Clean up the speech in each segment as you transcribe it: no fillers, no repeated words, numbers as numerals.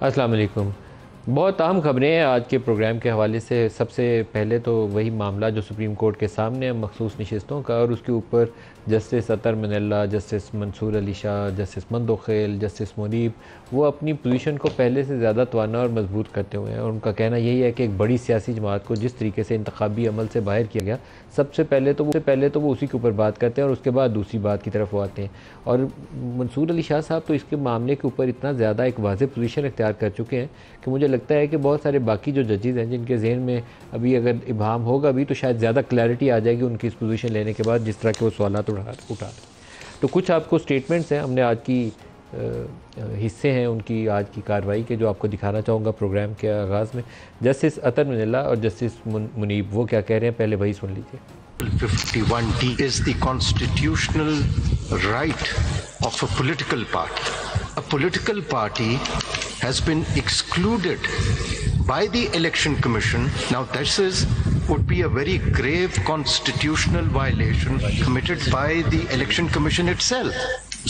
अस्सलाम वालेकुम। बहुत अहम खबरें हैं आज के प्रोग्राम के हवाले से। सबसे पहले तो वही मामला जो सुप्रीम कोर्ट के सामने है मखसूस नशिस्तों का, और उसके ऊपर Justice Athar Minallah, Justice Mansoor Ali Shah, Justice Mandokhail, Justice Munib वो अपनी पोजीशन को पहले से ज़्यादा तवाना और मजबूत करते हुए हैं। और उनका कहना यही है कि एक बड़ी सियासी जमात को जिस तरीके से इंतखाबी अमल से बाहर किया गया, सबसे पहले तो वो उसी के ऊपर बात करते हैं और उसके बाद दूसरी बात की तरफ वो आते हैं। और मंसूर अली शाह साहब तो इसके मामले के ऊपर इतना ज़्यादा एक वाज़ेह पोजीशन इख्तियार कर चुके हैं कि मुझे लगता है कि बहुत सारे बाकी जो जजेज़ हैं जिनके जहन में अभी अगर इबाहम होगा भी तो शायद ज़्यादा क्लैरिटी आ जाएगी उनकी इस पोजीशन लेने के बाद, जिस तरह के वो सवालात उठा रहे। तो कुछ आपको स्टेटमेंट्स हैं, हमने आज की हिस्से हैं उनकी आज की कार्रवाई के, जो आपको दिखाना चाहूँगा प्रोग्राम के आगाज़ में। जस्टिस अतर मनल्ला और जस्टिस मुनीब वो क्या कह रहे हैं, पहले वही सुन लीजिए। 51D is the constitutional right of a political party. A political party has been excluded by the Election Commission. Now this would be a very grave constitutional violation committed by the Election Commission itself.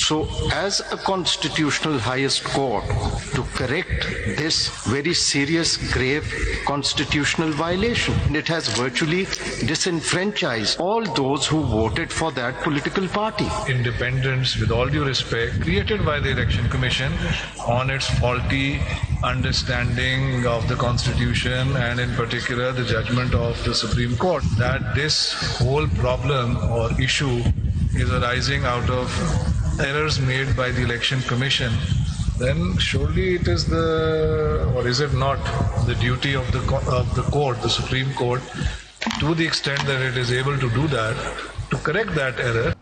So as a constitutional highest court, to correct this very serious, grave constitutional violation, it has virtually disenfranchised all those who voted for that political party. Independence, with all due respect, created by the Election Commission on its faulty understanding of the Constitution and in particular the judgment of the Supreme Court, that this whole problem or issue is arising out of errors made by the Election Commission, then surely it is or is it not, the duty of the court, the Supreme Court, to the extent that it is able to do that, to correct that error.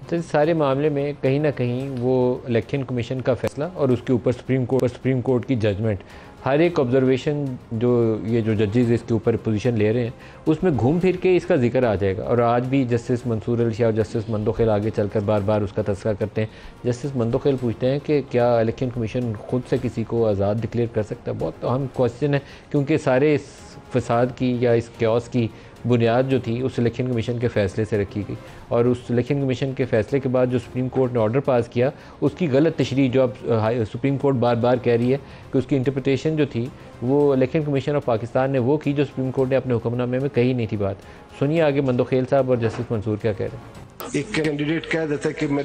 तो इस सारे मामले में कहीं ना कहीं वो election commission का फैसला और उसके ऊपर सुप्रीम कोर्ट की जजमेंट, हर एक ऑब्जर्वेशन जो ये जो जजेस इसके ऊपर पोजीशन ले रहे हैं उसमें घूम फिर के इसका जिक्र आ जाएगा। और आज भी जस्टिस मंसूर अली शाह और जस्टिस मंदोखेल आगे चलकर बार बार उसका तस्करा करते हैं। जस्टिस मंदोखेल पूछते हैं कि क्या इलेक्शन कमीशन खुद से किसी को आज़ाद डिक्लेयर कर सकता है। बहुत अहम क्वेश्चन है, क्योंकि सारे इस फसाद की या इस क्योस की बुनियाद जो थी उस इलेक्शन कमीशन के फ़ैसले से रखी गई, और उस इलेक्शन कमीशन के फ़ैसले के बाद जो सुप्रीम कोर्ट ने ऑर्डर पास किया उसकी गलत तशरीह जो अब सुप्रीम कोर्ट बार बार कह रही है कि उसकी इंटरप्रिटेशन जो थी वो इलेक्शन कमीशन ऑफ पाकिस्तान ने वो की जो सुप्रीम कोर्ट ने अपने हुक्मनामे में कही नहीं थी बात। सुनिए आगे मंदोखेल साहब और जस्टिस मंसूर क्या कह रहे हैं। एक कैंडिडेट कह देता है कि मैं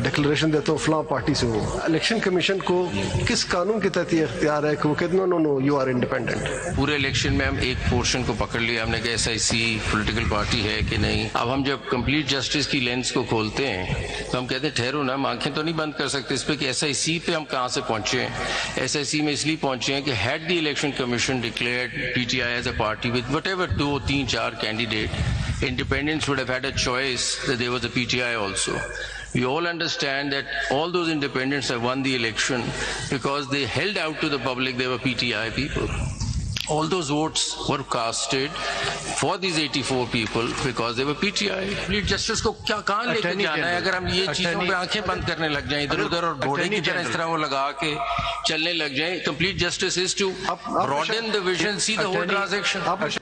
डिक्लेरेशन देता हूँ फलां पार्टी से हूँ, इलेक्शन कमीशन को किस कानून के तहत ये इख्तियार है कि वो कहते नो यू आर इंडिपेंडेंट। पूरे इलेक्शन में हम एक पोर्शन को पकड़ लिया, हमने कहा SIC पॉलिटिकल पार्टी है कि नहीं। अब हम जब कंप्लीट जस्टिस की लेंस को खोलते हैं तो हम कहते हैं ठहरो ना, हम आंखें तो नहीं बंद कर सकते इस पे कि SIC पे हम कहाँ से पहुंचे हैं। SIC में इसलिए पहुंचे हैं कि had the election commission declared PTI as a party with whatever 2, 3, 4 candidate, independents would have had a choice that there was a PTI also. We all understand that all those independents have won the election because they held out to the public they were PTI people. All those votes were casted for these 84 people because they were PTI. Complete justice को क्या कहाँ लेके जाना है अगर हम ये चीजों पे आंखें बंद करने लग जाएं इधर उधर और घोड़े की तरह इस तरह वो लगा के चलने लग जाएं। Complete justice is to broaden the vision, see the whole transaction.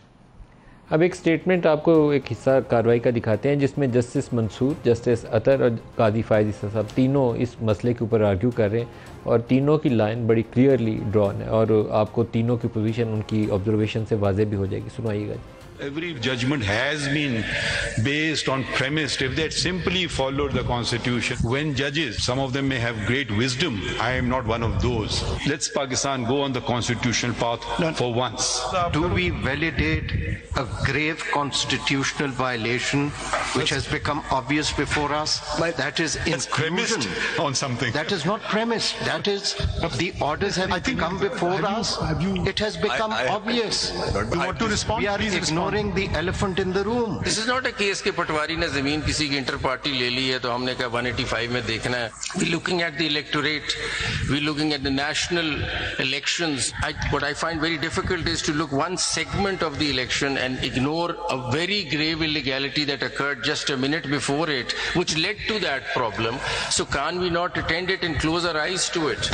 अब एक स्टेटमेंट आपको एक हिस्सा कार्रवाई का दिखाते हैं जिसमें जस्टिस मंसूर, जस्टिस अतर और कादी फायद साहब तीनों इस मसले के ऊपर आर्ग्यू कर रहे हैं, और तीनों की लाइन बड़ी क्लियरली ड्रॉन है और आपको तीनों की पोजीशन उनकी ऑब्जर्वेशन से वाज़ेह भी हो जाएगी। सुनाइएगा। Every judgment has been based on premise if they had simply followed the Constitution. When judges, some of them may have great wisdom, I am not one of those. Let's Pakistan go on the constitutional path for once. Do we validate a grave constitutional violation which has become obvious before us? That is premised on something. That is not premised. That is the orders have come before us. It has become obvious. You want to respond? We are ignoring the elephant in the room. This is not a case कि पटवारी ने जमीन किसी की inter party ले ली है तो हमने कहा 185 में देखना है। We looking at the electorate, we looking at the national elections. What I find very difficult is to look one segment of the election and ignore a very grave illegality that occurred just a minute before it, which led to that problem. So can we not attend it and close our eyes to it?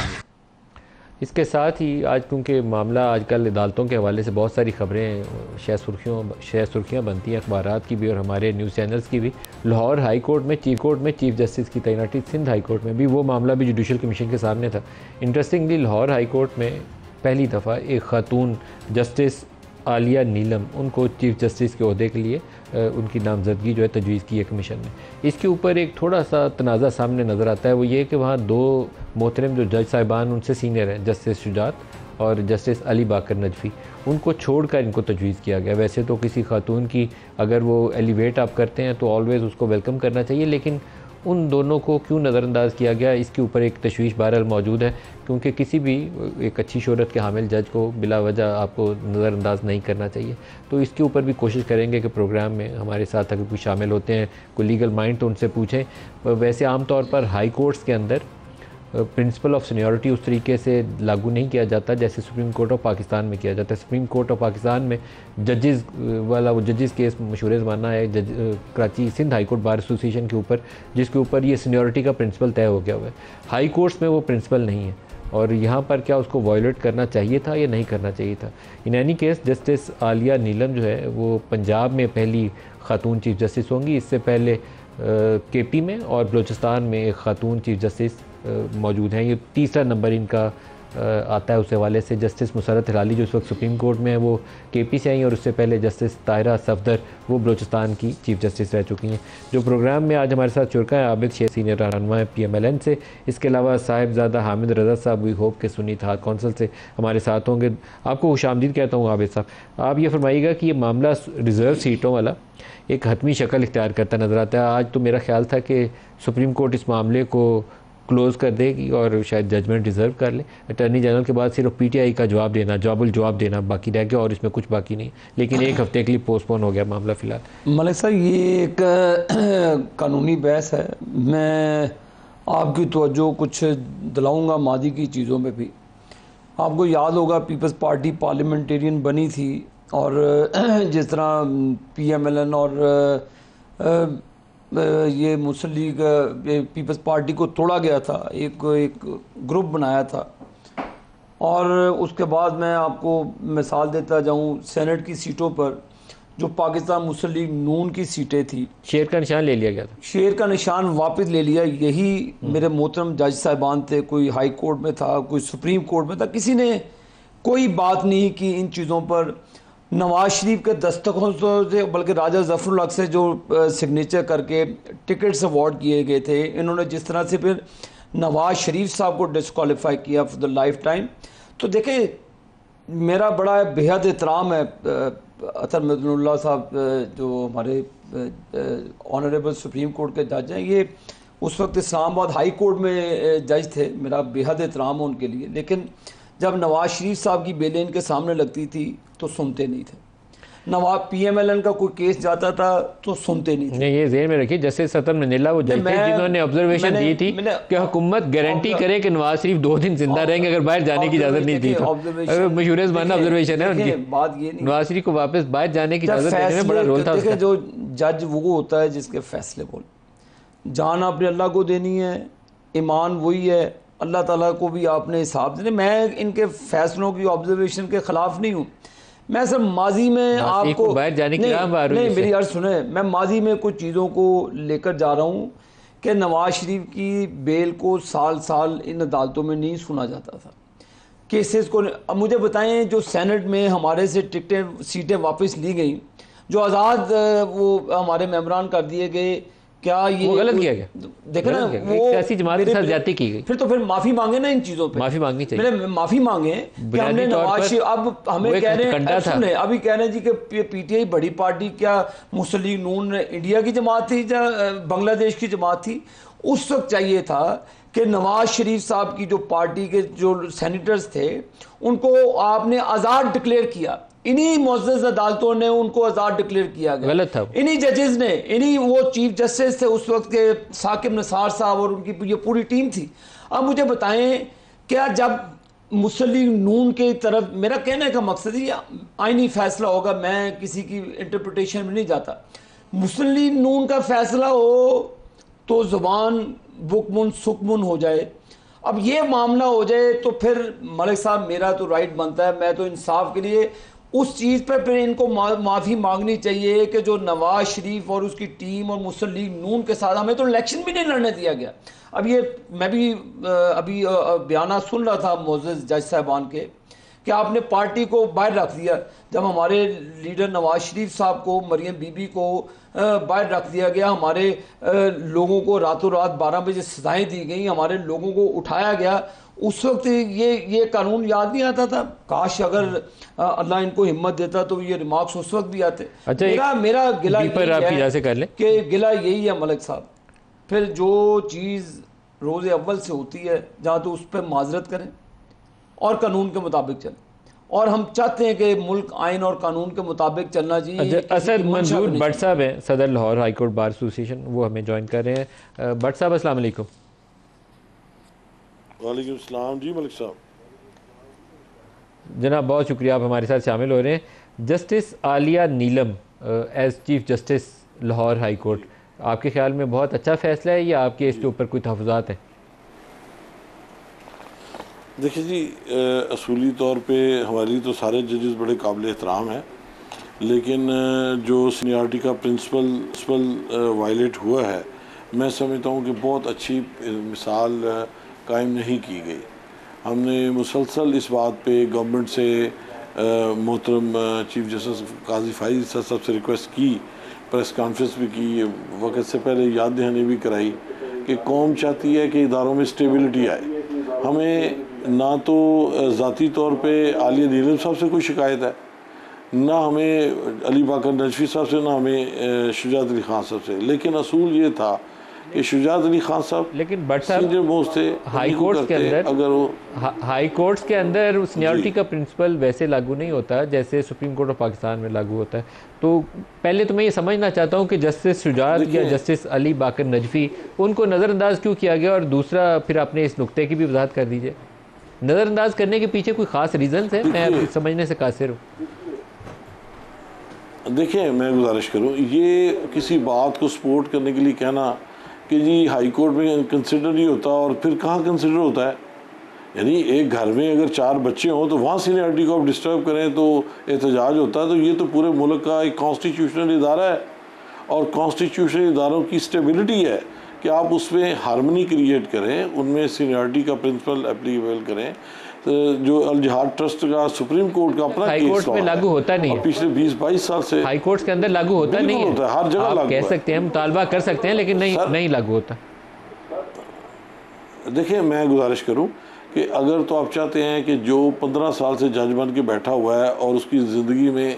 इसके साथ ही आज क्योंकि मामला आजकल अदालतों के हवाले से बहुत सारी खबरें शायद सुर्खियाँ बनती हैं अखबारात की भी और हमारे न्यूज़ चैनल्स की भी। लाहौर हाई कोर्ट में चीफ जस्टिस की तैनाती, सिंध हाई कोर्ट में भी वो मामला भी जुडिशल कमीशन के सामने था। इंटरेस्टिंगली लाहौर हाई कोर्ट में पहली दफ़ा एक खातून जस्टिस आलिया नीलम, उनको चीफ जस्टिस के ओहदे के लिए उनकी नामजदगी जो है तजवीज़ की है कमीशन ने। इसके ऊपर एक थोड़ा सा तनाज़ा सामने नज़र आता है, वो ये कि वहाँ दो मोहतरम जो जज साहिबान उनसे सीनियर हैं, जस्टिस शुजात और जस्टिस अली बाकर नजफ़ी, उनको छोड़कर इनको तजवीज़ किया गया। वैसे तो किसी खातून की अगर वो एलिवेट आप करते हैं तो ऑलवेज़ उसको वेलकम करना चाहिए, लेकिन उन दोनों को क्यों नज़रअंदाज किया गया, इसके ऊपर एक तशवीश बहरहाल मौजूद है, क्योंकि किसी भी एक अच्छी शोहरत के हामिल जज को बिला वजह आपको नज़रअंदाज नहीं करना चाहिए। तो इसके ऊपर भी कोशिश करेंगे कि प्रोग्राम में हमारे साथ अगर कोई शामिल होते हैं, कोई लीगल माइंड, तो उनसे पूछें। वैसे आम तौर पर हाई कोर्ट्स के अंदर प्रिंसिपल ऑफ सीनियरिटी उस तरीके से लागू नहीं किया जाता जैसे सुप्रीम कोर्ट ऑफ पाकिस्तान में किया जाता है। सुप्रीम कोर्ट ऑफ पाकिस्तान में जजेस वाला वो जजेस केस मशहूर ज़माना है Karachi Sindh high court bar association के ऊपर, जिसके ऊपर ये सीनियरिटी का प्रिंसिपल तय हो गया हुआ है। हाई कोर्ट्स में वो प्रिंसिपल नहीं है और यहाँ पर क्या उसको वायलेट करना चाहिए था या नहीं करना चाहिए था। In any case Justice Aliya Neelum जो है वो पंजाब में पहली खातून चीफ जस्टिस होंगी। इससे पहले केपी में और बलूचिस्तान में एक खातून चीफ जस्टिस मौजूद हैं। ये तीसरा नंबर इनका आता है उस हवाले से। जस्टिस मुसरत हिलाली जो इस वक्त सुप्रीम कोर्ट में है वो केपी से आई और उससे पहले जस्टिस ताहिरा सफदर वो बलूचिस्तान की चीफ जस्टिस रह चुकी हैं। जो प्रोग्राम में आज हमारे साथ चुरका है आबिद शेख, सीनियर रहनुमा है PMLN से। इसके अलावा साहिबजादा हामिद रज़ा साहब, वी होप के सुन्नी इत्तेहाद कौंसिल से हमारे साथ होंगे। आपको खुशामदीद कहता हूँ आबिद साहब। आप ये फरमाइएगा कि ये मामला रिज़र्व सीटों वाला एक हतमी शक्ल इख्तियार करता नज़र आता है। आज तो मेरा ख्याल था कि सुप्रीम कोर्ट इस मामले को क्लोज़ कर देगी और शायद जजमेंट रिजर्व कर ले। अटर्नी जनरल के बाद सिर्फ PTI का जवाब देना बाकी रह गया और इसमें कुछ बाकी नहीं, लेकिन एक हफ्ते के लिए पोस्टपोन हो गया मामला फ़िलहाल। मलिक साहब, ये एक कानूनी बहस है। मैं आपकी तवज्जो कुछ दिलाऊंगा मादी की चीज़ों में भी। आपको याद होगा पीपल्स पार्टी पार्लियामेंटेरियन बनी थी और जिस तरह PMLN और ये मुस्लिम लीग पीपल्स पार्टी को तोड़ा गया था, एक ग्रुप बनाया था। और उसके बाद मैं आपको मिसाल देता जाऊं, सेनेट की सीटों पर जो पाकिस्तान मुस्लिम लीग नून की सीटें थी, शेर का निशान ले लिया गया था। शेर का निशान वापस ले लिया। यही मेरे मोहतरम जज साहिबान थे, कोई हाई कोर्ट में था, कोई सुप्रीम कोर्ट में था, किसी ने कोई बात नहीं की इन चीज़ों पर। नवाज शरीफ के दस्तखतों से, बल्कि राजा ज़फ़रुल हक से जो सिग्नेचर करके टिकट्स अवार्ड किए गए थे, इन्होंने जिस तरह से फिर नवाज शरीफ साहब को डिस्क्वालीफाई किया फॉर द लाइफ टाइम। तो देखें, मेरा बड़ा बेहद एहतराम है अतर मदनुल्लाह साहब जो हमारे ऑनरेबल सुप्रीम कोर्ट के जज हैं। ये उस वक्त इस्लामाबाद हाई कोर्ट में जज थे, मेरा बेहद एहतराम है उनके लिए। लेकिन जब नवाज शरीफ साहब की बेलें इनके सामने लगती थी तो सुनते नहीं थे। नवाब PMLN का कोई केस जाता था तो सुनते नहीं थे। नहीं, ये ज़हन में रखिए, जैसे सतर मनीला वो जज थे जिन्होंने ऑब्जर्वेशन दी थी कि हुकूमत गारंटी करे कि नवाज शरीफ 2 दिन जिंदा रहेंगे अगर बाहर जाने की इजाज़त नहीं दी। मशहूर ज़माना ऑब्जर्वेशन है उनकी। बात ये नहीं, नवाज शरीफ को वापस बाहर जाने की इजाज़त देने में बड़ा रोल था उसका। जो जज वो होता है जिसके फैसले बोल, जान आपने अल्लाह को देनी है, ईमान वही है, अल्लाह ताला को भी आपने हिसाब देने। मैं इनके फैसलों की ऑब्जर्वेशन के ख़िलाफ़ नहीं हूँ। मैं सर माजी में आपको बाहर जाने की नहीं मेरी अर्ज़ सुने, मैं माजी में कुछ चीज़ों को लेकर जा रहा हूँ कि नवाज शरीफ की बेल को साल साल इन अदालतों में नहीं सुना जाता था केसेस को। अब मुझे बताएं, जो सेनेट में हमारे से सीटें वापस ली गई, जो आज़ाद वो हमारे मेंबरान कर दिए गए, क्या ये वो गलत किया गया? देखे ना, वो सियासी जमात के साथ ज्यादती की गई। फिर तो फिर माफी मांगे ना इन चीजों पे, माफी मांगनी चाहिए। मैंने माफी मांगे कि हमने नवाज, अब हमें कह रहे हैं, सुने अभी कह रहे हैं जी कि PTI बड़ी पार्टी, क्या मुस्लिम लीग नून इंडिया की जमात थी या बांग्लादेश की जमात थी? उस वक्त चाहिए था कि नवाज शरीफ साहब की जो पार्टी के जो सेनेटर्स थे उनको आपने आज़ाद डिक्लेयर किया। इन्हीं मुअज़्ज़ज़ अदालतों ने उनको आज़ाद डिक्लेयर किया गया। गलत था। इन्हीं जजेस ने, इन्हीं वो चीफ जस्टिस थे उस वक्त के साकिब निसार साहब और उनकी ये पूरी टीम थी। अब मुझे बताएं, क्या जब मुस्लिम लीग नून के तरफ, मेरा कहने का मकसद ये आईनी फैसला होगा, मैं किसी की इंटरप्रिटेशन में नहीं जाता। मुस्लिम लीग नून का फैसला हो तो ज़ुबान बुकमुन सुकमुन हो जाए। अब ये मामला हो जाए तो फिर मलिक साहब मेरा तो राइट बनता है, मैं तो इंसाफ के लिए उस चीज़ पर फिर इनको माफ़ी मांगनी चाहिए कि जो नवाज शरीफ और उसकी टीम और मुस्लिम लीग नून के साथ हमें तो इलेक्शन भी नहीं लड़ने दिया गया। अब ये मैं भी अभी बयाना सुन रहा था मोअज़्ज़ज़ जज साहबान के कि आपने पार्टी को बाहर रख दिया, जब हमारे लीडर नवाज शरीफ साहब को, मरियम बीबी को बाहर रख दिया गया, हमारे लोगों को रातों रात 12 बजे सजाएं दी गई, हमारे लोगों को उठाया गया, उस वक्त ये कानून याद नहीं आता था। काश अगर अल्लाह इनको हिम्मत देता तो ये रिमार्क्स उस वक्त भी आते। अच्छा, मेरा गिला यही है कि गिला यही है मलिक साहब, फिर जो चीज़ रोज़े अव्वल से होती है जहाँ तो उस पर माजरत करें और कानून के मुताबिक चलें, और हम चाहते हैं कि मुल्क आइन और कानून के मुताबिक चलना चाहिए। असद मंजूर भट्ट साहब हैं, सदर Lahore High court bar association, वो हमें ज्वाइन कर रहे हैं। भट्ट साहब अस्सलाम वालेकुम। वालेकुम सलाम जी मलिक साहब। जनाब बहुत शुक्रिया, आप हमारे साथ शामिल हो रहे हैं। Justice Aliya Neelum as Chief Justice Lahore High Court, आपके ख्याल में बहुत अच्छा फैसला है या आपके इसके ऊपर कोई तहफ़्फ़ुज़ात हैं? देखिए जी, असूली तौर पे हमारी तो सारे जजेस बड़े काबिल एहतराम हैं, लेकिन जो सीनियरिटी का प्रिंसिपल वायलेट हुआ है, मैं समझता हूँ कि बहुत अच्छी मिसाल कायम नहीं की गई। हमने मुसलसल इस बात पे गवर्नमेंट से मोहतरम चीफ जस्टिस काजी फाइज साहब से रिक्वेस्ट की, प्रेस कॉन्फ्रेंस भी की, वक्त से पहले याद दहानी भी कराई कि कौम चाहती है कि इदारों में स्टेबिलिटी आए। हमें ना तो ज़ाती तौर पे आलिया नीलम साहब से कोई शिकायत है, ना हमें अली बाकर नजफी साहब से, ना हमें शुजात अली खान साहब से, लेकिन असूल ये था कि शुजात अली खान साहब लेकिन भट्ट साहब मोस्ट थे हाई कोर्ट्स के अंदर, अगर वो हाई कोर्ट्स के अंदर सीनियरिटी का प्रिंसिपल वैसे लागू नहीं होता जैसे सुप्रीम कोर्ट ऑफ पाकिस्तान में लागू होता है। तो पहले तो मैं ये समझना चाहता हूँ कि जस्टिस शुजात या जस्टिस अली बाकर नजफी, उनको नज़रअंदाज क्यों किया गया, और दूसरा फिर आपने इस नुक्ते की भी वजाहत कर दीजिए। नज़रअंदाज करने के पीछे कोई ख़ास रीज़न है? मैं समझने से कासिर हूँ। देखिए, मैं गुजारिश करूँ, ये किसी बात को सपोर्ट करने के लिए कहना कि जी हाई कोर्ट में कंसिडर नहीं होता, और फिर कहाँ कंसिडर होता है? यानी एक घर में अगर 4 बच्चे हों तो वहाँ सीनियरिटी को आप डिस्टर्ब करें तो एहतजाज होता है। तो ये तो पूरे मुल्क का एक कॉन्स्टिट्यूशनल इदारा है, और कॉन्स्टिट्यूशनल इदारों की स्टेबिलिटी है कि आप उसमें हार्मनी क्रिएट करें, उनमें सीनियरिटी का प्रिंसिपल एप्लीकेबल करें। तो जो अल जिहाद ट्रस्ट का सुप्रीम कोर्ट का अपना हाई कोर्ट में लागू होता नहीं है, पिछले 20-22 साल से हाई कोर्ट के अंदर लागू होता नहीं है, हर जगह लागू कह सकते हैं, मुतालबा कर सकते हैं, लेकिन नहीं लागू होता। देखिए, मैं गुजारिश करूं कि अगर तो आप चाहते हैं कि जो 15 साल से जज बन के बैठा हुआ है और उसकी ज़िंदगी में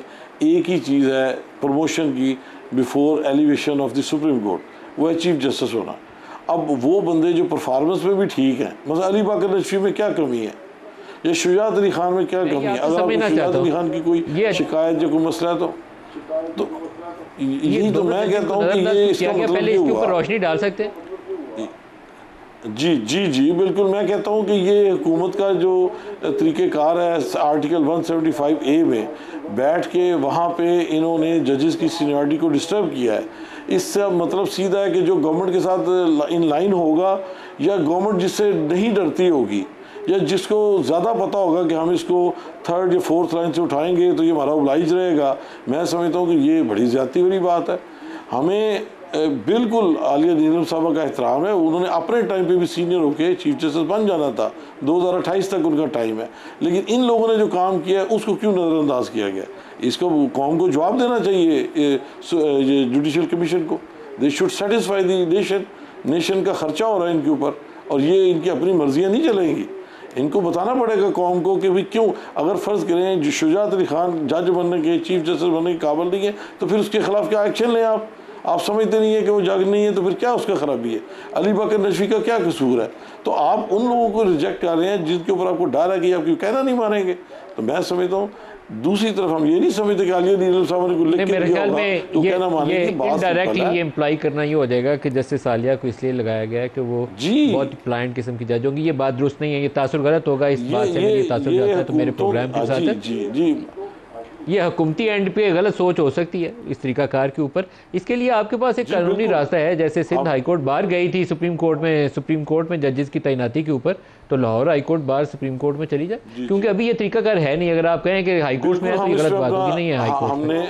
एक ही चीज़ है प्रमोशन की before elevation of the supreme court, वो है चीफ जस्टिस होना। अब वो बंदे जो परफॉर्मेंस में भी ठीक हैं, मतलब अली बाकर नजफी में क्या कमी है या शुजात अली खान में क्या कमी है? अगर आपको शुजात अली खान की कोई शिकायत या कोई मसला है तो यही तो मैं कहता हूँ कि ये इसका मतलब पहले इसके ऊपर रोशनी डाल सकते हैं। जी बिल्कुल, मैं कहता हूँ कि ये हुकूमत का जो तरीक़ेकार है, आर्टिकल 175A में बैठ के वहाँ पे इन्होंने जजेस की सीनियरिटी को डिस्टर्ब किया है। इससे मतलब सीधा है कि जो गवर्नमेंट के साथ इन लाइन होगा, या गवर्नमेंट जिससे नहीं डरती होगी, या जिसको ज़्यादा पता होगा कि हम इसको 3rd या 4th लाइन से उठाएंगे तो ये हमारा ओब्लाइज रहेगा, मैं समझता हूँ कि ये बड़ी ज़्यादती वाली बात है। हमें बिल्कुल आलिया नीलम साहबा का एहतराम है, उन्होंने अपने टाइम पे भी सीनियर होकर चीफ जस्टिस बन जाना था, 2028 तक उनका टाइम है, लेकिन इन लोगों ने जो काम किया है उसको क्यों नज़रअंदाज किया गया? इसको कौम को जवाब देना चाहिए, जुडिशल कमीशन को। They should satisfy the nation का खर्चा हो रहा है इनके ऊपर, और ये इनकी अपनी मर्जियाँ नहीं चलेंगी। इनको बताना पड़ेगा कौम को कि भाई क्यों, अगर फ़र्ज़ करें शुजात अली खान जज बनने के, चीफ जस्टिस बनने के काबिल नहीं है, तो फिर उसके खिलाफ क्या एक्शन लें आप समझते नहीं है कि वो जज नहीं है, तो फिर क्या उसका खराबी है? अली बाकर नजफी का क्या कसूर है? तो आप उन लोगों को रिजेक्ट कर रहे हैं जिनके ऊपर आपको डर है कि आप क्यों कहना नहीं मानेंगे। तो मैं समझता हूँ दूसरी तरफ हम ये नहीं समझते कि आलिया नीलम साहब ने लिख के दिया होगा तो कहना मानेंगे। ये इनडायरेक्टली ये इम्प्लाई करना ये हो जाएगा कि जस्टिस आलिया को इसलिए लगाया गया है कि वो बहुत प्लाइंट किस्म की जज होंगी। ये बात दुरुस्त नहीं है, ये तासुर गलत होगा, इस बात से ये तासुर जाता है तो मेरे प्रोग्राम के साथ जी ये हुकूमती एंड पे गलत सोच हो सकती है इस तरीकाकार के ऊपर। इसके लिए आपके पास एक कानूनी रास्ता है, जैसे सिंध हाई कोर्ट बार गई थी सुप्रीम कोर्ट में जजेस की तैनाती के ऊपर, तो लाहौर हाई कोर्ट बार सुप्रीम कोर्ट में चली जाए, क्योंकि अभी ये तरीकाकार है नहीं। अगर आप कहें कि हाई कोर्ट में है तो ये गलत बात होगी, नहीं है हाई कोर्ट हमने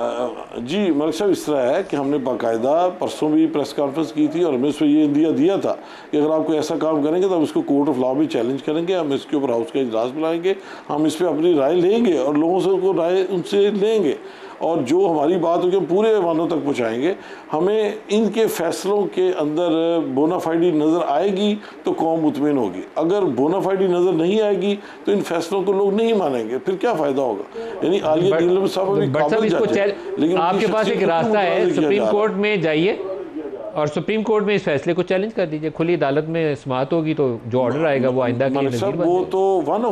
जी मलिक साहब इस तरह है कि हमने बाकायदा परसों भी प्रेस कॉन्फ्रेंस की थी और हमें उसमें ये दिया था कि अगर आप कोई ऐसा काम करेंगे तो हम इसको कोर्ट ऑफ लॉ में चैलेंज करेंगे, हम इसके ऊपर हाउस का इजलास बुलाएंगे, हम इस पर अपनी राय लेंगे और लोगों से को राय उनसे लेंगे और जो हमारी बात होगी हम पूरे ऐवानों तक पहुँचाएँगे। हमें इनके फैसलों के अंदर बोनाफाइडी नज़र आएगी तो कौम मुतमिन होगी, अगर बोनाफाइडी नज़र नहीं आएगी तो इन फैसलों को लोग नहीं मानेंगे, फिर क्या फ़ायदा होगा। यानी आलिया नीलम साहब अभी काबिल जज हैं, लेकिन आपके पास एक रास्ता है, सुप्रीम कोर्ट में जाइए और सुप्रीम कोर्ट में इस फैसले को चैलेंज कर दीजिए, खुली अदालत में समाअत होगी तो जो ऑर्डर आएगा वो आइंदा के लिए नज़ीर बन वो तो वन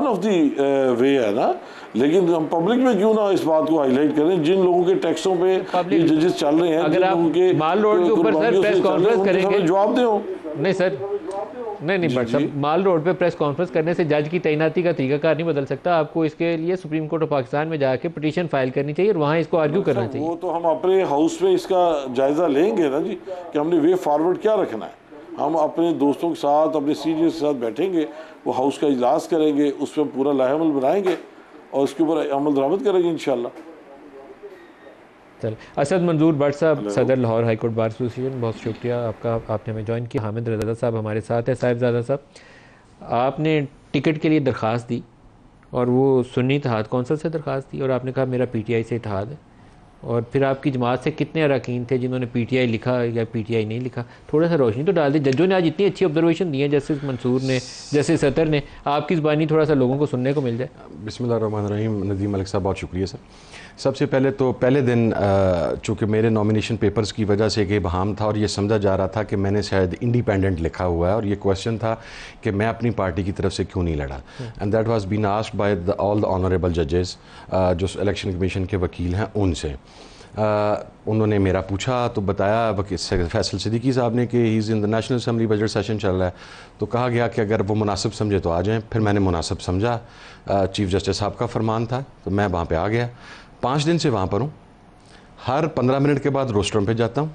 ऑफ द वे है ना, लेकिन हम पब्लिक में क्यों ना इस बात को हाईलाइट करें जिन लोगों के टैक्सों पे ये जजेस चल रहे हैं। अगर आप माल रोड के ऊपर सर प्रेस कॉन्फ्रेंस करेंगे, जवाब दो। नहीं सर, नहीं बट सब माल रोड पे प्रेस कॉन्फ्रेंस करने से जज की तैनाती का तरीकाकार नहीं बदल सकता। आपको इसके लिए सुप्रीम कोर्ट ऑफ पाकिस्तान में जाके पिटीशन फाइल करनी चाहिए और वहाँ इसको आर्ग्यू करना चाहिए। वो तो हम अपने हाउस में इसका जायजा लेंगे ना जी कि हमने वे फॉरवर्ड क्या रखना है। हम अपने दोस्तों के साथ, अपने सीनियर्स के साथ बैठेंगे, वो हाउस का इजलास करेंगे, उस पर पूरा लाहेमल बनाएंगे और उसके ऊपर अमल दरामद करेंगे इंशाल्लाह। चल असद मंजूर भट्ट साहब, सदर Lahore High court bar association, बहुत शुक्रिया आपका, आपने हमें ज्वाइन किया। हामिद रज़ा साहब हमारे साथ है। साहिबजादा साहब, आपने टिकट के लिए दरख्वास्त दी और वो सुन्नी इत्तेहाद कौंसिल से दरख्वास्त दी और आपने कहा मेरा पीटीआई से इत्तेहाद है, और फिर आपकी जमात से कितने अरकान थे जिन्होंने पीटीआई लिखा या पीटीआई नहीं लिखा, थोड़ा सा रोशनी तो डाल दी। जजों ने आज इतनी अच्छी ऑब्जर्वेशन दी है, जस्टिस मंसूर ने, जस्टिस सतर ने, आपकी ज़बानी थोड़ा सा लोगों को सुनने को मिल जाए। बिस्मिल्लाहिर्रहमानिर्रहीम। नदीम मलिक साहब बहुत शुक्रिया सर। सबसे पहले तो पहले दिन चूँकि मेरे नॉमिनेशन पेपर्स की वजह से एक इबहाम था और ये समझा जा रहा था कि मैंने शायद इंडिपेंडेंट लिखा हुआ है और ये क्वेश्चन था कि मैं अपनी पार्टी की तरफ से क्यों नहीं लड़ा, and that was been asked by all the honourable जजेस जो इलेक्शन कमीशन के वकील हैं उनसे। उन्होंने मेरा पूछा तो बताया फैसल सिद्दीकी साहब ने कि he is in the national assembly, budget session चल रहा है, तो कहा गया कि अगर वो मुनासिब समझे तो आ जाएं। फिर मैंने मुनासिब समझा, चीफ जस्टिस साहब का फरमान था तो मैं वहाँ पे आ गया। 5 दिन से वहाँ पर हूँ, हर 15 मिनट के बाद रोस्टरूम पे जाता हूँ,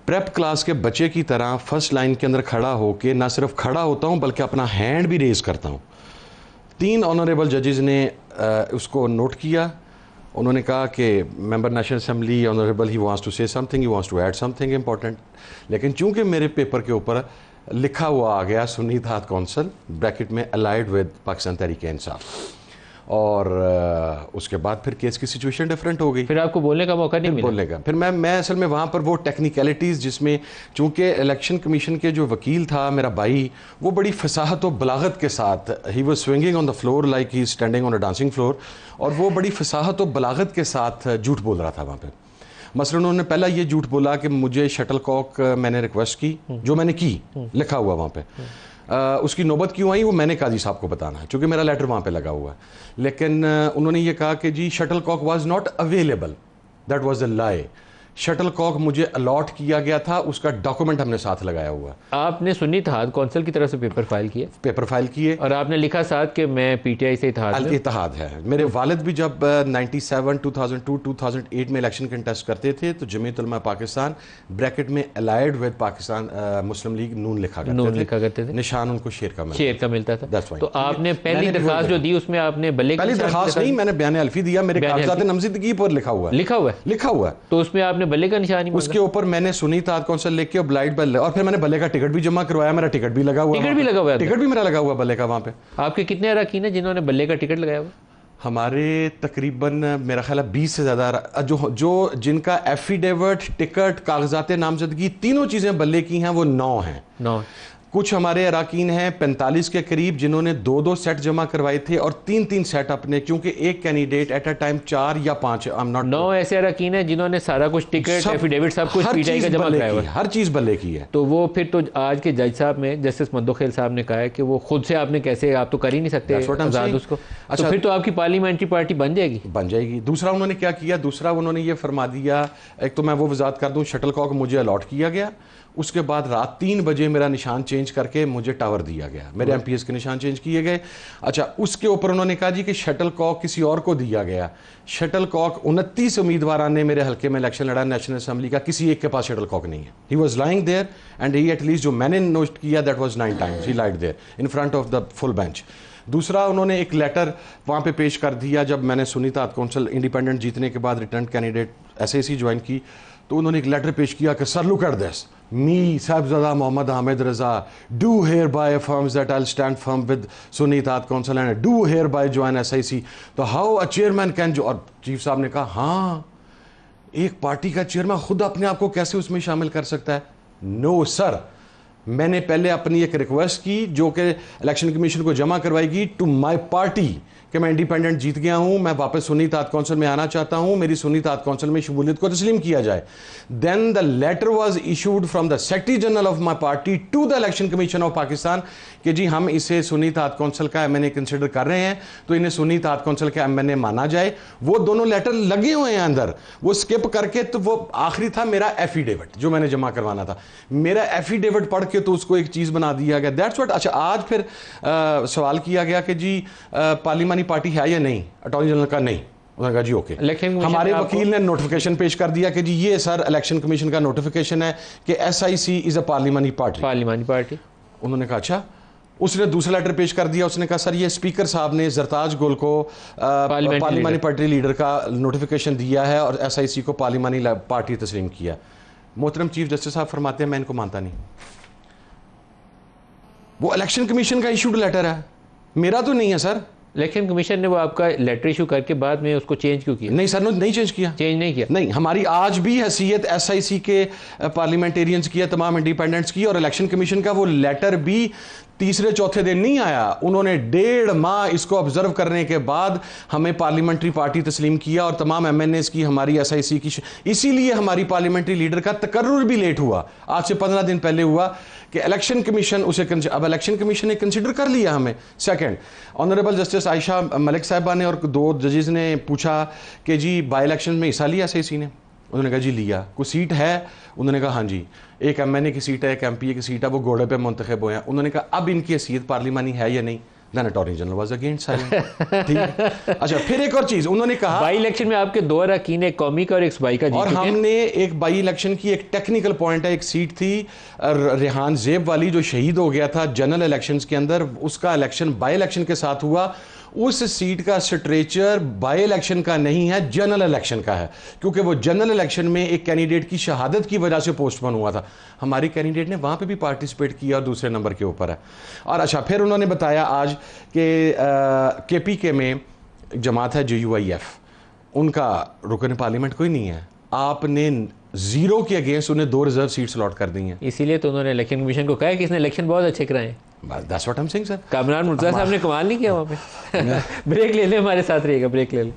प्रेप क्लास के बच्चे की तरह फर्स्ट लाइन के अंदर खड़ा होकर ना सिर्फ खड़ा होता हूँ बल्कि अपना हैंड भी रेज़ करता हूँ। 3 ऑनरेबल जजेस ने उसको नोट किया। उन्होंने कहा कि member national assembly honourable he wants to say something, he wants to add something important, लेकिन चूंकि मेरे पेपर के ऊपर लिखा हुआ आ गया सुन्नी इत्तेहाद कौंसिल ब्रैकेट में अलाइड विद पाकिस्तान तहरीक-ए-इंसाफ, और उसके बाद फिर केस की सिचुएशन डिफरेंट हो गई। फिर आपको बोलने का मौका नहीं मिला? बोलने का फिर मैं असल में वहाँ पर वो टेक्निकलिटीज़ जिसमें चूँकि इलेक्शन कमीशन के जो वकील था मेरा भाई, वो बड़ी फसाहत और बलागत के साथ, he was swinging on the floor like he standing on a dancing floor, और वो बड़ी फसाहत और बलागत के साथ झूठ बोल रहा था वहाँ पर। मसलन उन्होंने पहला ये झूठ बोला कि मुझे शटल कॉक मैंने रिक्वेस्ट की, जो मैंने की, लिखा हुआ वहाँ पे, उसकी नौबत क्यों आई वो मैंने काजी साहब को बताना है क्योंकि मेरा लेटर वहाँ पे लगा हुआ है। लेकिन उन्होंने ये कहा कि जी shuttlecock was not available, that was a lie. Shuttlecock मुझे अलॉट किया गया था, उसका डॉक्यूमेंट हमने साथ लगाया हुआ। आपने सुन्नी इत्तेहाद कौंसिल की तरफ से पेपर फाइल किए और आपने लिखा साथ कि मैं पीटीआई से इत्तेहाद है। मेरे वालिद भी जब 97, 2002, 2008 में इलेक्शन कंटेस्ट करते थे तो जमीयत उलमा पाकिस्तान ब्रैकेट में अलाइड विद पाकिस्तान मुस्लिम लीग नून लिखा करते थे, निशान उनको शेर का मिलता था। तो आपने पहली दरखास्त जो दी उसमें आपने बल्ले पहली दरखास्त नहीं, मैंने बयान अलफी दिया, मेरे कागजात नामजदगी पर लिखा हुआ है। तो उसमें आपने बल्ले का निशान ही उसके ऊपर मैंने सुन्नी इत्तेहाद कौंसिल लिख के ब्लाइट बल्ले, और फिर मैंने बल्ले का टिकट भी जमा करवाया, मेरा टिकट भी लगा हुआ, टिकट भी मेरा लगा हुआ बल्ले का वहाँ पे। आपके कितने अरकान हैं जिन्होंने बल्ले का टिकट लगाया हुआ? हमारे तकरीबन मेरा ख्याल है 20 से ज़्यादा जो जिनका एफिडेविट, टिकट, कागजात नामजदगी तीनों चीज़ें बल्ले की हैं वो 9 हैं। कुछ हमारे अरकान हैं 45 के करीब जिन्होंने 2-2 सेट जमा करवाए थे और 3-3 सेट अपने, क्योंकि एक कैंडिडेट एट अ टाइम 4 या 5, आई एम नॉट 9 ऐसे अरकान हैं जिन्होंने सारा कुछ टिकट, एफिडेविट सब कुछ पीटीआई का जमा कराया हुआ है, हर चीज़ बल्ले की है। तो वो फिर तो आज के जज साहब में जस्टिस मंदोखेल साहब ने कहा है कि वो खुद से आपने कैसे, आप तो कर ही नहीं सकते आज़ाद उसको, तो फिर तो आपकी पार्लियामेंट्री पार्टी बन जाएगी। दूसरा उन्होंने क्या किया, दूसरा उन्होंने ये फरमा दिया, एक तो मैं वो वजाहत कर दूं, शटल कॉक मुझे अलॉट किया गया, उसके बाद रात 3 बजे मेरा निशान चेंज करके मुझे टावर दिया गया, मेरे MPS के निशान चेंज किए गए। अच्छा, उसके ऊपर उन्होंने कहा जी कि शटल कॉक किसी और को दिया गया। शटल कॉक 29 उम्मीदवारों ने मेरे हल्के में इलेक्शन लड़ा नेशनल असेंबली का, किसी एक के पास शटल कॉक नहीं है। He was lying there and he at least जो मैंने नोट किया that was 9 times he lied there in front of the full bench. दूसरा, उन्होंने एक लेटर वहाँ पे पेश कर दिया जब मैंने सुनीता कौंसल इंडिपेंडेंट जीतने के बाद रिटर्न कैंडिडेट SAC ज्वाइन की, तो उन्होंने एक लेटर पेश किया कि sir look at this, me Sahibzada Mohammad Hamid Raza do hereby affirms that I will stand firm with Sunni Ittehad Council and do hereby join SIC। तो हाउ अ चेयरमैन कैन जो, और चीफ साहब ने कहा हाँ, एक पार्टी का चेयरमैन खुद अपने आप को कैसे उसमें शामिल कर सकता है? नो सर, मैंने पहले अपनी एक रिक्वेस्ट की जो कि इलेक्शन कमीशन को जमा करवाएगी टू माय पार्टी कि मैं इंडिपेंडेंट जीत गया हूं, मैं वापस सुन्नी इत्तेहाद कौंसिल में आना चाहता हूं, मेरी सुन्नी इत्तेहाद कौंसिल में शमूलियत को तस्लीम किया जाए। Then the letter was issued from the secretary general of my party to the election commission of Pakistan कि जी हम इसे सुन्नी इत्तेहाद कौंसिल का MNA कंसिडर कर रहे हैं, तो इन्हें सुन्नी इत्तेहाद कौंसिल का MNA माना जाए। वो दोनों लेटर लगे हुए हैं अंदर, वो स्किप करके, तो वो आखिरी था मेरा एफिडेविट जो मैंने जमा करवाना था। मेरा एफिडेविट पढ़ के तो उसको एक चीज़ बना दिया गया, दैट्स व्हाट। अच्छा, आज फिर सवाल किया गया कि जी पार्लिमानी पार्टी है या नहीं, अटॉर्नी जनरल का नहीं। उन्होंने कहा जी ओके, लेकिन हमारे वकील ने नोटिफिकेशन पेश कर दिया कि जी ये सर इलेक्शन कमीशन का नोटिफिकेशन है कि SIC इज अ पार्लिमानी पार्टी। उन्होंने कहा अच्छा। उसने दूसरा लेटर पेश कर दिया, उसने कहा सर ये स्पीकर साहब ने जरताज गुल को पार्लिमानी पार्टी लीडर का नोटिफिकेशन दिया है और SIC को पार्लिमानी पार्टी तस्लीम किया। मोहतरम चीफ जस्टिस साहब फरमाते हैं मैं इनको मानता नहीं, वो इलेक्शन कमीशन का इशूड लेटर है, मेरा तो नहीं है सर। इलेक्शन कमीशन ने वो आपका लेटर इशू करके बाद में उसको चेंज क्यों किया? नहीं सर, नहीं चेंज किया, नहीं। हमारी आज भी हैसियत SIC के पार्लियामेंटेरियंस की है, तमाम इंडिपेंडेंट्स की, और इलेक्शन कमीशन का वो लेटर भी तीसरे चौथे दिन नहीं आया। उन्होंने 1.5 माह इसको ऑब्जर्व करने के बाद हमें पार्लियामेंट्री पार्टी तस्लीम किया और तमाम MNAs की हमारी SIC की, इसीलिए हमारी पार्लियामेंट्री लीडर का तकर्रुर भी लेट हुआ। आज से 15 दिन पहले हुआ कि इलेक्शन कमीशन उसे, अब इलेक्शन कमीशन ने कंसिडर कर लिया हमें। Second, honourable justice Ayesha Malik साहिबा ने और 2 जजेस ने पूछा कि जी बाई इलेक्शन में हिस्सा लिया SIC ने? उन्होंने कहा जी लिया। कोई सीट है? उन्होंने कहा हाँ जी, एक MNA की सीट है, एक MPA की सीट है, वो घोड़े पे मुंतखब हुए हैं। उन्होंने कहा अब इनकी हैसियत पार्लिमानी है या नहीं? Then attorney general was against silent. ठीक। अच्छा, फिर एक और चीज उन्होंने कहा, बाई इलेक्शन में आपके 2 अरकान, एक कौमी का और एक सूबाई का, और हमने एक बाई इलेक्शन की एक टेक्निकल पॉइंट है, एक सीट थी रेहान ज़ेब वाली जो शहीद हो गया था जनरल इलेक्शंस के अंदर, उसका इलेक्शन बाई इलेक्शन के साथ हुआ। उस सीट का स्ट्रेचर बाई इलेक्शन का नहीं है, जनरल इलेक्शन का है, क्योंकि वो जनरल इलेक्शन में एक कैंडिडेट की शहादत की वजह से पोस्टपोन हुआ था। हमारी कैंडिडेट ने वहाँ पे भी पार्टिसिपेट किया और दूसरे नंबर के ऊपर है। और अच्छा, फिर उन्होंने बताया आज कि KPK में जमात है JUIF, उनका रुकन पार्लियामेंट कोई नहीं है, आपने 0 के अगेंस्ट उन्हें 2 रिजर्व सीट्स अलॉट कर दी हैं। इसीलिए तो उन्होंने इलेक्शन कमीशन को कहा कि इसने इलेक्शन बहुत अच्छे कराए। That's what I'm saying, sir. Kamran Murtaza साहब ने कमाल नहीं किया वहाँ पे। ब्रेक ले लें, हमारे साथ रहिएगा, ब्रेक ले लें।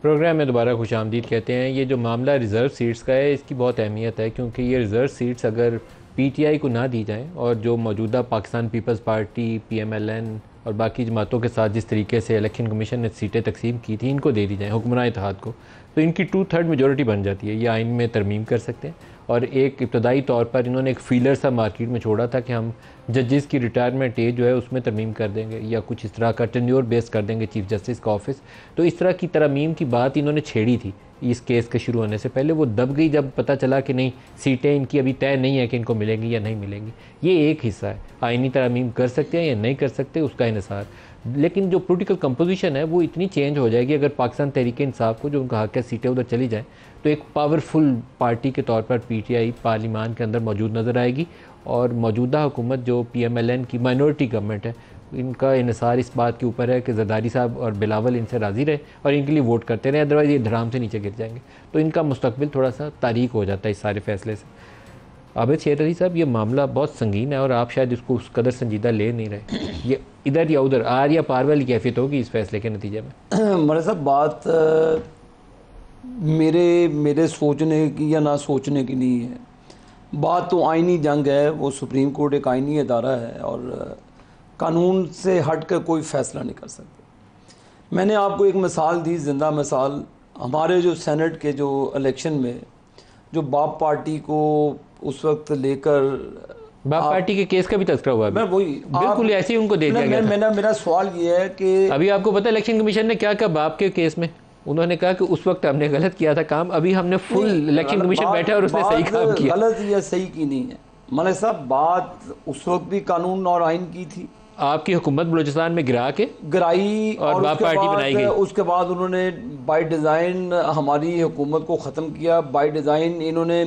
प्रोग्राम में दोबारा खुश आमदीद कहते हैं। ये जो मामला रिज़र्व सीट्स का है, इसकी बहुत अहमियत है, क्योंकि ये रिज़र्व सीट्स अगर PTI को ना दी जाएँ और जो मौजूदा पाकिस्तान पीपल्स पार्टी, PMLN और बाकी जमातों के साथ जिस तरीके से इलेक्शन कमीशन ने सीटें तकसीम की थी, इनको दे दी जाएँ हुक्मरान इत्तेहाद को, तो इनकी 2/3 मेजॉरिटी बन जाती है। ये आइन में तरमीम कर सकते हैं। और एक इब्तदाई तौर पर इन्होंने एक फीलर सा मार्केट में छोड़ा था कि हम जजेस की रिटायरमेंट एज जो है उसमें तरमीम कर देंगे, या कुछ इस तरह का टेन्योर बेस कर देंगे चीफ जस्टिस का ऑफिस। तो इस तरह की तरमीम की बात इन्होंने छेड़ी थी इस केस के शुरू होने से पहले। वो दब गई जब पता चला कि नहीं, सीटें इनकी अभी तय नहीं है कि इनको मिलेंगी या नहीं मिलेंगी। ये एक हिस्सा है, आइनी तरमीम कर सकते हैं या नहीं कर सकते, उसका इन्हिसार। लेकिन जो पॉलिटिकल कंपोजिशन है वो इतनी चेंज हो जाएगी अगर पाकिस्तान तहरीक इंसाफ को जो उनका हक है सीटें उधर चली जाएँ, तो एक पावरफुल पार्टी के तौर पर PTI पार्लियामान के अंदर मौजूद नज़र आएगी। और मौजूदा हुकूमत जो PMLN की माइनॉरिटी गवर्नमेंट है, इनका इन्हिसार इस बात के ऊपर है कि जरदारी साहब और बिलावल इनसे राज़ी रहे और इनके लिए वोट करते रहे, अदरवाइज़ ये धड़ाम से नीचे गिर जाएंगे। तो इनका मुस्तकबिल थोड़ा सा तारीक हो जाता है इस सारे फैसले से। आबिद शेर अली साहब, ये मामला बहुत संगीन है और आप शायद इसको उस कदर संजीदा ले नहीं रहे। ये इधर या उधर, आर या पार वाली कैफियत होगी इस फैसले के नतीजे में? मेरे साहब बात मेरे सोचने की या ना सोचने की नहीं है, बात तो आइनी जंग है। वो सुप्रीम कोर्ट एक आइनी अदारा है और कानून से हट कर कोई फ़ैसला नहीं कर सकते। मैंने आपको एक मिसाल दी, जिंदा मिसाल। हमारे जो सेनेट के जो इलेक्शन में जो बाप पार्टी को उस वक्त लेकर बाप पार्टी के केस का भी तस्करा हुआ है। मैं वही बिल्कुल ऐसे ही उनको दे दिया गया था। मेरा सवाल ये है कि अभी आपको पता है इलेक्शन कमीशन ने क्या कहा बाप के केस में? उन्होंने कहा कि उस वक्त हमने गलत किया था काम, अभी हमने फुल इलेक्शन कमीशन बैठा और उसने सही काम किया। गलत या सही की नहीं है मलिक साहब, बात उस वक्त भी कानून और आइन की थी। आपकी हुकूमत बलूचिस्तान में गिराई और बाप पार्टी बनाई गई। उसके बाद उन्होंने बाय डिज़ाइन हमारी हुकूमत को ख़त्म किया। बाय डिज़ाइन इन्होंने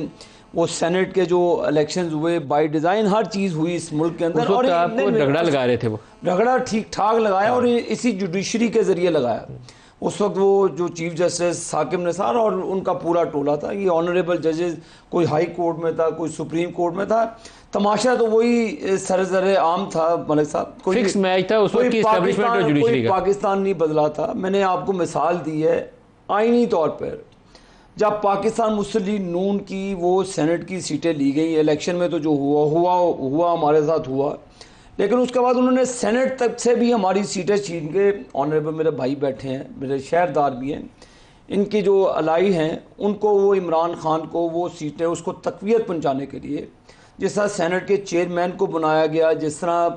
वो सेनेट के जो इलेक्शंस हुए, बाय डिज़ाइन हर चीज़ हुई इस मुल्क के अंदर। और आपको रगड़ा लगा रहे थे, वो रगड़ा ठीक ठाक लगाया और इसी जुडिशरी के ज़रिए लगाया। उस वक्त वो जो चीफ जस्टिस साकिब निसार और उनका पूरा टोला था, ये ऑनरेबल जजेस, कोई हाई कोर्ट में था, कोई सुप्रीम कोर्ट में था। तमाशा तो वही सरजर आम था मलिक साहब, कोई फिक्स मैच था उस वक्त की एस्टैब्लिशमेंट और जुडिशरी का। पाकिस्तान नहीं बदला था। मैंने आपको मिसाल दी है आईनी तौर पर, जब पाकिस्तान मुस्लिम लीग नून की वो सेनेट की सीटें ली गई इलेक्शन में, तो जो हुआ हमारे साथ हुआ, लेकिन उसके बाद उन्होंने सेनेट तक से भी हमारी सीटें छीन के, ऑनरेबल मेरे भाई बैठे हैं, मेरे शहरदार भी हैं, इनकी जो अलाई हैं उनको, वो इमरान खान को वो सीटें उसको तक़वियत पहुंचाने के लिए, जिस तरह सेनेट के चेयरमैन को बनाया गया, जिस तरह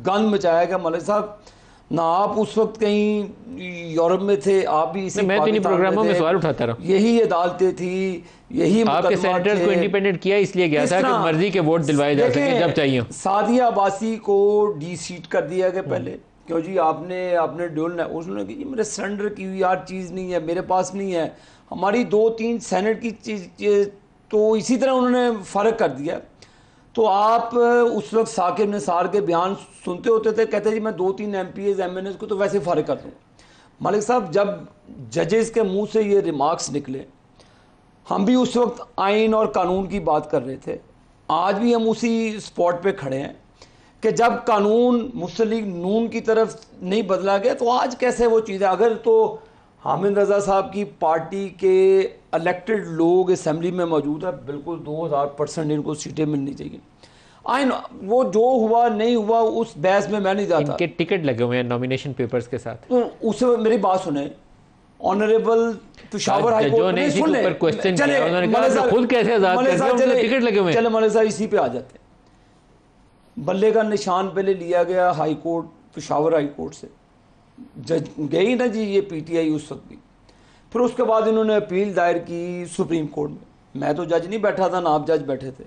गंद मचाया गया मलिक साहब, ना आप उस वक्त कहीं यूरोप में थे, आप भी इसी मैं तो इन प्रोग्रामों में सवाल उठाता रहा। यही अदालतें थी, यही आपके सेनेटर को इंडिपेंडेंट किया इसलिए गया था कि मर्जी के वोट दिलवाए जा सके जब चाहिए। सादिया अब्बासी को डी सीट कर दिया गया पहले, क्यों जी आपने ड्यूल, उसने कि मेरे सरेंडर की हुई यार चीज़ नहीं है, मेरे पास नहीं है, हमारी 2-3 सेनेट की चीज़, तो इसी तरह उन्होंने फ़र्क कर दिया। तो आप उस वक्त साकिब निसार के बयान सुनते होते थे, कहते जी मैं 2-3 MPs MNAs को तो वैसे फ़र्क कर दूँ। मलिक साहब, जब जजेस के मुंह से ये रिमार्क्स निकले, हम भी उस वक्त आइन और कानून की बात कर रहे थे, आज भी हम उसी स्पॉट पे खड़े हैं कि जब कानून मुस्लिम लीग नून की तरफ नहीं बदला गया तो आज कैसे वो चीज़ें, अगर तो हामिद रज़ा साहब की पार्टी के इलेक्टेड लोग असेंबली में मौजूद है, बिल्कुल 2000% इनको सीटें मिलनी चाहिए। आइन वो जो हुआ नहीं हुआ उस बहस में मैं नहीं जाता। इनके टिकट लगे हुए हैं नॉमिनेशन पेपर्स के साथ, तो उससे मेरी बात सुने, ऑनरेबल पेशावर हाई कोर्ट ने सुन ले, क्वेश्चन किया उन्होंने कहा खुद कैसे आजाद कर दिया, उनके टिकट लगे हुए हैं। चले मलिक साहब इसी पे आ जाते हैं। बल्ले का निशान पहले लिया गया high court, Peshawar high court से जज गई ना जी ये PTI उस वक्त भी, फिर उसके बाद इन्होंने अपील दायर की सुप्रीम कोर्ट में। मैं तो जज नहीं बैठा था ना आप जज बैठे थे,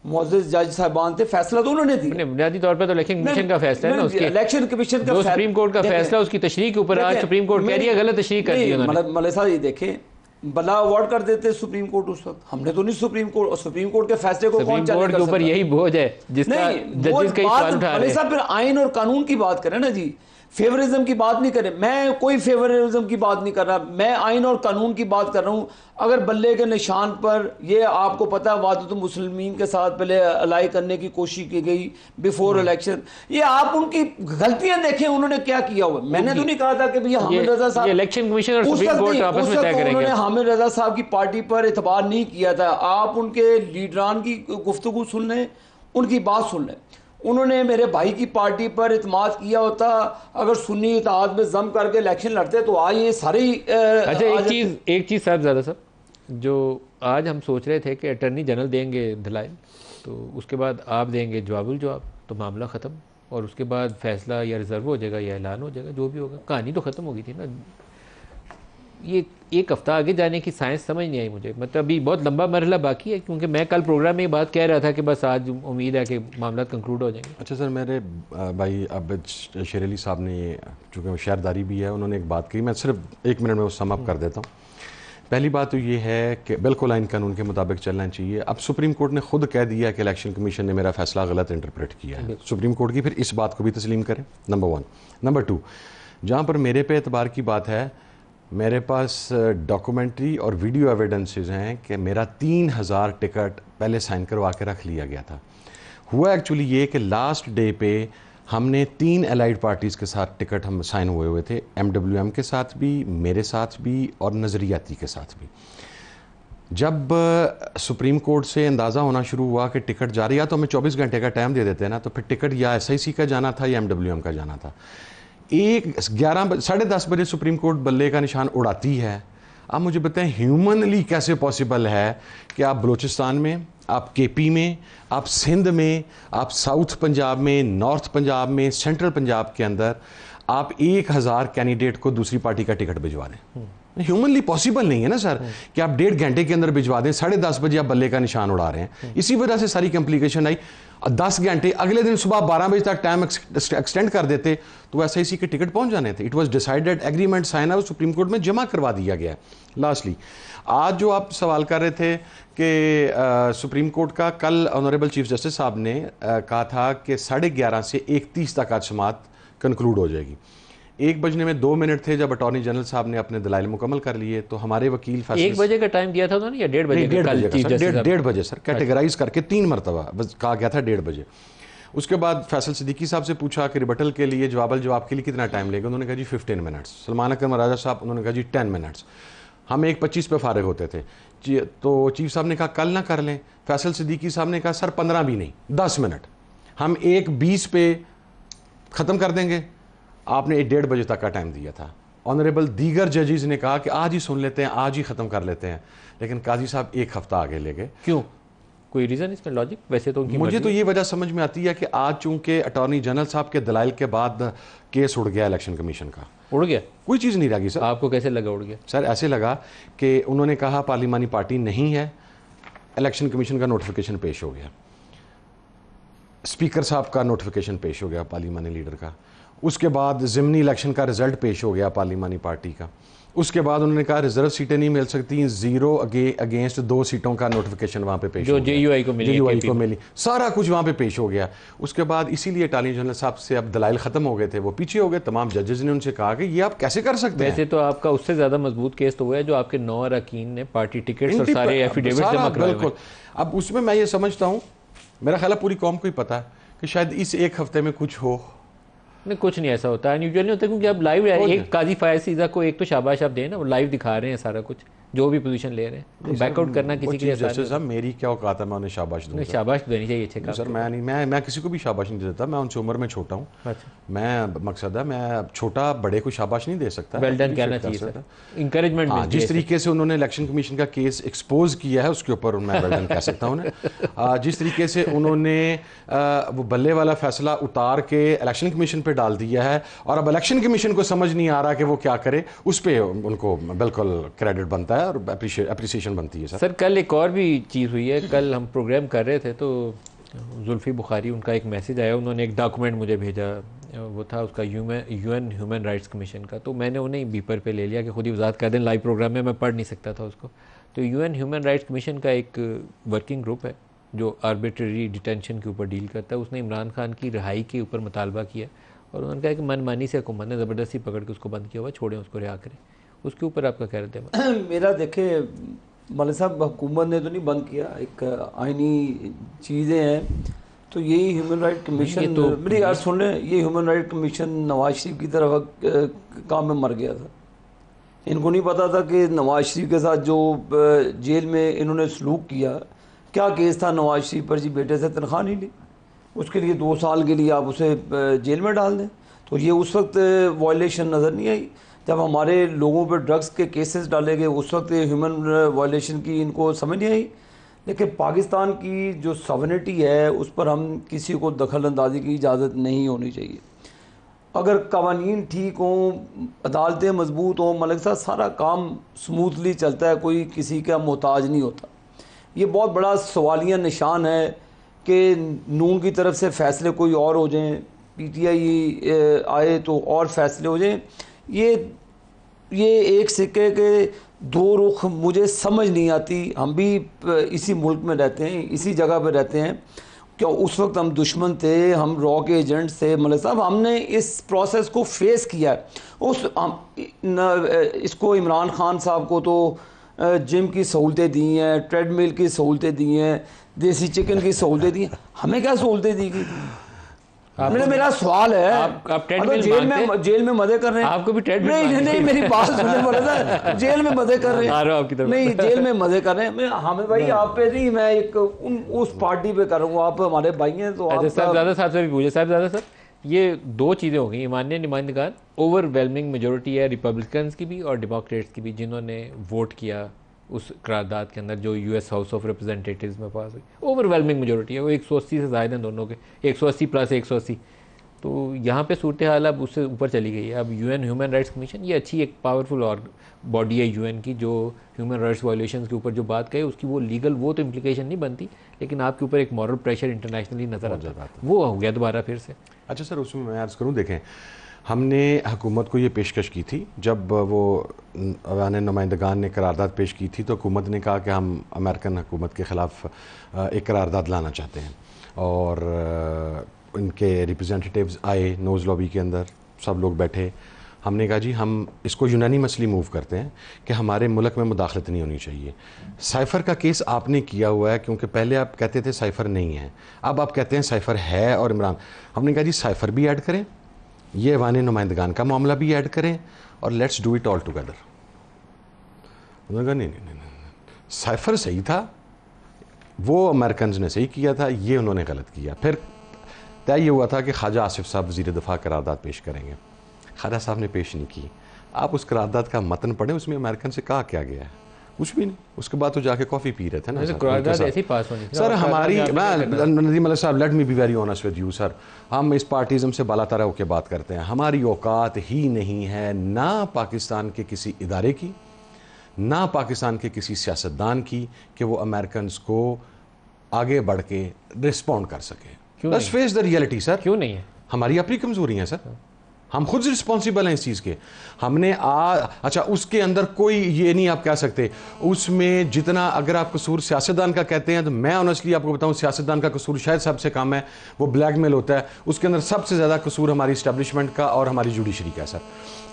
मुअज़्ज़िज़ जज साहबान थे, फैसला तो उन्होंने दिया। बुनियादी तौर पर तो इलेक्शन कमीशन का फैसला है ना, उसके इलेक्शन कमीशन का सुप्रीम कोर्ट का फैसला, उसकी तशरीह के ऊपर आज सुप्रीम कोर्ट कह रही है गलत तशरीह कर दी उन्होंने। मलिक साहब ये देखें, भला अवार्ड कर देते सुप्रीम कोर्ट उस वक्त, हमने तो नहीं सुप्रीम कोर्ट के फैसले को कौन चैलेंज कर सकता है? ऊपर यही बोझ है जिसका जजेस कई सवाल उठा रहे हैं। साहब फिर आइन और कानून की बात करें ना जी, फेवरिज्म की बात नहीं करें। मैं कोई फेवरिज्म की बात नहीं कर रहा, मैं आइन और कानून की बात कर रहा हूँ। अगर बल्ले के निशान पर ये आपको पता है वादतुल मुस्लिमीन के साथ पहले अलाई करने की कोशिश की गई बिफोर इलेक्शन, ये आप उनकी गलतियां देखें उन्होंने क्या किया हुआ। मैंने तो नहीं कहा था कि भैया हामिद रजा साहब, इलेक्शन कमीशन और सुप्रीम कोर्ट आपस में तय करेंगे। उन्होंने हामिद रजा साहब की पार्टी पर एतबार नहीं किया था। आप उनके लीडरान की गुफ्तगू सुन लें, उनकी बात सुन लें। उन्होंने मेरे भाई की पार्टी पर इत्माद किया होता, अगर सुन्नी इत्तेहाद में जम करके इलेक्शन लड़ते तो आज ये सारे अच्छा एक चीज़ साहब ज़्यादा साहब, जो आज हम सोच रहे थे कि अटर्नी जनरल देंगे दलाइल, तो उसके बाद आप देंगे जवाब, तो मामला ख़त्म, और उसके बाद फैसला या रिजर्व हो जाएगा या ऐलान हो जाएगा, जो भी होगा। कहानी तो ख़त्म हो गई थी ना। ये एक हफ्ता आगे जाने की साइंस समझ नहीं आई मुझे, मतलब अभी बहुत लंबा मरहला बाकी है, क्योंकि मैं कल प्रोग्राम में ये बात कह रहा था कि बस आज उम्मीद है कि मामला कंक्लूड हो जाएंगे। अच्छा सर, मेरे भाई आबिद शेर अली साहब ने, चूँकि शहरदारी भी है, उन्होंने एक बात कही, मैं सिर्फ 1 मिनट में वो सम अप कर देता हूँ। पहली बात तो ये है कि बिल्कुल आइन कानून के मुताबिक चलना चाहिए। अब सुप्रीम कोर्ट ने खुद कह दिया कि इलेक्शन कमीशन ने मेरा फैसला गलत इंटरप्रेट किया है, सुप्रीम कोर्ट की फिर इस बात को भी तस्लीम करें, नंबर 1। नंबर 2, जहाँ पर मेरे पे एतबार की बात है, मेरे पास डॉक्यूमेंट्री और वीडियो एविडेंसेस हैं कि मेरा 3000 टिकट पहले साइन करवा के रख लिया गया था। हुआ एक्चुअली ये कि लास्ट डे पे हमने 3 एलाइड पार्टीज़ के साथ टिकट हम साइन हुए थे, MWM के साथ भी, मेरे साथ भी और नज़रियाती के साथ भी। जब सुप्रीम कोर्ट से अंदाज़ा होना शुरू हुआ कि टिकट जारी, या तो हमें 24 घंटे का टाइम दे देते हैं ना, तो फिर टिकट या SIC का जाना था या MWM का जाना था। साढ़े 10 बजे सुप्रीम कोर्ट बल्ले का निशान उड़ाती है। आप मुझे बताएं ह्यूमनली कैसे पॉसिबल है कि आप बलूचिस्तान में, आप केपी में, आप सिंध में, आप साउथ पंजाब में, नॉर्थ पंजाब में, सेंट्रल पंजाब के अंदर आप 1000 कैंडिडेट को दूसरी पार्टी का टिकट भिजवा दें। ह्यूमनली पॉसिबल नहीं है ना सर कि आप 1.5 घंटे के अंदर भिजवा दें। 10:30 बजे आप बल्ले का निशान उड़ा रहे हैं। इसी वजह से सारी कॉम्प्लिकेशन आई। 10 घंटे अगले दिन सुबह 12 बजे तक टाइम एक्सटेंड कर देते तो SIC के टिकट पहुंच जाने थे। It was decided, agreement sign है, सुप्रीम कोर्ट में जमा करवा दिया गया। लास्टली आज जो आप सवाल कर रहे थे कि सुप्रीम कोर्ट का, कल ऑनरेबल चीफ जस्टिस साहब ने कहा था कि 11:30 से 1:30 तक आज समाअत कंक्लूड हो जाएगी। 1 बजने में 2 मिनट थे जब अटॉर्नी जनरल साहब ने अपने दलाइल मुकम्मल कर लिए तो हमारे वकील 1 बजे का टाइम दिया था उन्होंने या 1:30 बजे? 1:30 बजे सर, कैटेगराइज करके 3 मरतबा बस कहा गया था 1:30 बजे। उसके बाद फैसल सिद्दीकी साहब से पूछा कि रिबटल के लिए जवाब के लिए कितना टाइम लेगा, उन्होंने कहा जी 15 मिनट्स। सलमान अकरम राजा साहब, उन्होंने कहा जी 10 मिनट्स। हम 1:25 पे फारिग होते थे तो चीफ साहब ने कहा कल ना कर लें। फैसल सिद्दीकी साहब ने कहा सर 15 भी नहीं, 10 मिनट, हम 1:20 पे ख़त्म कर देंगे। आपने 1:30 बजे तक का टाइम दिया था। ऑनरेबल दीगर जजेस ने कहा कि आज ही सुन लेते हैं, आज ही ख़त्म कर लेते हैं, लेकिन काजी साहब 1 हफ्ता आगे ले गए। क्यों? कोई रीज़न इसमें, लॉजिक? वैसे तो मुझे तो ये वजह समझ में आती है कि आज चूंकि अटॉर्नी जनरल साहब के दलाइल के बाद केस उड़ गया इलेक्शन कमीशन का। उड़ गया? कोई चीज़ नहीं रही सर। आपको कैसे लगा उड़ गया? सर ऐसे लगा कि उन्होंने कहा पार्लिमानी पार्टी नहीं है, इलेक्शन कमीशन का नोटिफिकेशन पेश हो गया, स्पीकर साहब का नोटिफिकेशन पेश हो गया पार्लिमानी लीडर का, उसके बाद ज़िमनी इलेक्शन का रिजल्ट पेश हो गया पार्लिमानी पार्टी का, उसके बाद उन्होंने कहा रिजर्व सीटें नहीं मिल सकती, 0 अगेंस्ट 2 सीटों का नोटिफिकेशन वहाँ पे पेश हो गया, JUI को मिली, सारा कुछ वहाँ पे पेश हो गया। उसके बाद इसीलिए अटॉर्नी जनरल साहब से अब दलाइल ख़त्म हो गए थे, वो पीछे हो गए। तमाम जजेस ने उनसे कहा कि ये आप कैसे कर सकते हैं। वैसे तो आपका उससे ज़्यादा मजबूत केस तो हुआ है जो आपके 9 अरकान ने पार्टी टिकट्स और सारे एफिडेविट जमा करवाए। बिल्कुल। अब उसमें मैं ये समझता हूँ, मेरा ख्याल है पूरी कौम को ही पता है कि शायद इस 1 हफ्ते में कुछ हो। नहीं, कुछ नहीं ऐसा होता है, अनयूजुअल नहीं होता, क्योंकि अब लाइव एक काजी फायर सीजा को एक तो शाबाश आप दें ना, वो लाइव दिखा रहे हैं सारा कुछ, जो भी पोजीशन ले रहे हैं। बैकआउट करना किसी के लिए जैसे साहब मेरी क्या औकात है मैं उन्हें शाबाश दूं? शाबाश देनी चाहिए अच्छे काम। सर मैं किसी को भी शाबाश नहीं देता, मैं उनसे उम्र में छोटा हूँ। अच्छा। मैं मकसद है मैं छोटा बड़े को शाबाश नहीं दे सकता। वेल डन कहना चाहिए सर, इंकरेजमेंट। जिस तरीके से उन्होंने इलेक्शन कमीशन का केस एक्सपोज किया है उसके ऊपर मैं वेल डन कह सकता हूँ उन्हें। जिस तरीके से उन्होंने वो बल्ले वाला फैसला उतार के इलेक्शन कमीशन पे डाल दिया है और अब इलेक्शन कमीशन को समझ नहीं आ रहा कि वो क्या करे, उस पर उनको बिल्कुल क्रेडिट बनता है और अप्रिसिएशन बनती है। सर कल एक और भी चीज़ हुई है, कल हम प्रोग्राम कर रहे थे तो जुल्फी बुखारी, उनका एक मैसेज आया, उन्होंने एक डॉक्यूमेंट मुझे भेजा, वो था उसका UN ह्यूमन राइट्स कमीशन का, तो मैंने उन्हें बीपर पे ले लिया कि खुद ही वजाहत कर दें लाइव प्रोग्राम में, मैं पढ़ नहीं सकता था उसको। तो UN ह्यूमन राइट्स कमीशन का एक वर्किंग ग्रुप है जो आर्बिट्ररी डिटेंशन के ऊपर डील करता है। उसने इमरान खान की रिहाई के ऊपर मुतालबा किया और उन्होंने कहा कि मनमानी से हुकूमत ने ज़बरदस्ती पकड़ के उसको बंद किया हुआ, छोड़ें उसको, रिहा करें। उसके ऊपर आपका क्या रहता है? मेरा देखे मलिक साहब, हुकूमत ने तो नहीं बंद किया, एक आइनी चीज़ें हैं। तो यही ह्यूमन राइट कमीशन, तो मेरी यार सुन लें, ये human right commission Nawaz Sharif की तरफ काम में मर गया था। इनको नहीं पता था कि नवाज शरीफ के साथ जो जेल में इन्होंने सलूक किया, क्या केस था नवाज शरीफ पर जी, बेटे से तनख्वाह नहीं ली, उसके लिए 2 साल के लिए आप उसे जेल में डाल दें। तो ये उस वक्त वायलेशन नज़र नहीं आई जब हमारे लोगों पर ड्रग्स के केसेस डाले गए, उस वक्त ह्यूमन वायलेशन की इनको समझ नहीं आई। लेकिन पाकिस्तान की जो सॉवरेनिटी है उस पर हम किसी को दखल अंदाजी की इजाज़त नहीं होनी चाहिए। अगर कवानीन ठीक हों, अदालतें मजबूत हों, मलिक साहब सारा काम स्मूथली चलता है, कोई किसी का मोहताज नहीं होता। ये बहुत बड़ा सवालिया निशान है कि नून की तरफ से फ़ैसले कोई और हो जाएँ, PTI आए तो और फैसले हो जाएँ। ये एक सिक्के के 2 रुख मुझे समझ नहीं आती। हम भी इसी मुल्क में रहते हैं, इसी जगह पे रहते हैं। क्या उस वक्त हम दुश्मन थे, हम रॉ के एजेंट्स थे? मलिक साहब हमने इस प्रोसेस को फेस किया है। इसको इमरान खान साहब को तो जिम की सहूलतें दी हैं, ट्रेडमिल की सहूलतें दी हैं, देसी चिकन की सहूलतें दी हैं, हमें क्या सहूलतें दी गई? मेरा सवाल है, आप जेल में मजे कर रहे हैं, आपको भी ट्रेडमिल नहीं मेरी बात सुनने वाले था, जेल में मजे कर रहे हैं, नहीं जेल में मजे कर रहे हैं। हमें भाई आप पे नहीं, मैं एक उस पार्टी पे करूँगा, आप हमारे भाई हैं तो साहबजादा साहब से भी पूछे। साहबजादा सर, ये दो चीज़ें हो गई, ईमानिया नुमाइंदगान, ओवरवेलमिंग मेजोरिटी है रिपब्लिकन्स की भी और डेमोक्रेट्स की भी जिन्होंने वोट किया उस करारदाद के अंदर जो यूएस हाउस ऑफ रिप्रेजेंटेटिव्स में पास हुई। ओवरवेलमिंग मेजोरिटी है, वो 180 से ज़्यादा हैं दोनों के, 180 प्लस 180। तो यहाँ पे सूरत हाल अब उससे ऊपर चली गई है। अब यूएन ह्यूमन राइट्स कमीशन ये अच्छी एक पावरफुल और बॉडी है यूएन की, जो ह्यूमन राइट्स वायलेशंस के ऊपर जो बात कहे उसकी वो लीगल वो तो इम्प्लीकेशन नहीं बनती, लेकिन आपके ऊपर एक मॉरल प्रेशर इंटरनेशनली नज़र आता है, वो हो गया दोबारा फिर से। अच्छा सर, उसमें मैं अर्ज़ करूँ, देखें हमने हुकूमत को ये पेशकश की थी जब वो अवान नुमाइंदगान ने करारदाद पेश की थी, तो हुकूमत ने कहा कि हम अमेरिकन हुकूमत के ख़िलाफ़ एक करारदाद लाना चाहते हैं, और उनके रिप्रेजेंटेटिव्स आए नोज़ लॉबी के अंदर, सब लोग बैठे। हमने कहा जी हम इसको यूनानिमसली मूव करते हैं कि हमारे मुल्क में मुदाखलत नहीं होनी चाहिए। साइफ़र का केस आपने किया हुआ है, क्योंकि पहले आप कहते थे साइफ़र नहीं है, अब आप कहते हैं साइफ़र है और इमरान। हमने कहा जी साइफ़र भी ऐड करें, ये अवान नुमाइंदगान का मामला भी ऐड करें, और let's do it all together. उन्होंने कहा नहीं, साइफ़र सही था, वो अमेरिकन ने सही किया था, ये उन्होंने गलत किया। फिर तय ये हुआ था कि ख्वाजा आसिफ साहब वज़ीर दिफा करारदाद पेश करेंगे। ख्वाजा साहब ने पेश नहीं की। आप उस करारदाद का मतन पढ़ें, उसमें अमेरिकन से कहा क्या गया है, कुछ भी नहीं। उसके बाद तो जाके कॉफ़ी पी रहे थे ना सर। हमारी नदीम मलिक साहब, let me be very honest with you sir, हम इस पार्टिज़म से बालातर होकर बात करते हैं। हमारी औकात ही नहीं है ना पाकिस्तान के किसी इदारे की, ना पाकिस्तान के किसी सियासतदान की, कि वो अमेरिकन को आगे बढ़ के रिस्पॉन्ड कर सके। Let's face the reality sir. क्यों नहीं है? हमारी अपनी कमजोरी है सर, हम खुद रिस्पॉन्सिबल हैं इस चीज़ के। हमने अच्छा, उसके अंदर कोई ये नहीं आप कह सकते उसमें जितना, अगर आप कसूर सियासतदान का कहते हैं तो मैं ऑनेस्टली आपको बताऊं सियासतदान का कसूर शायद सबसे कम है, वो ब्लैकमेल होता है। उसके अंदर सबसे ज़्यादा कसूर हमारी इस्टेब्लिशमेंट का और हमारी जुडिशरी का है सर।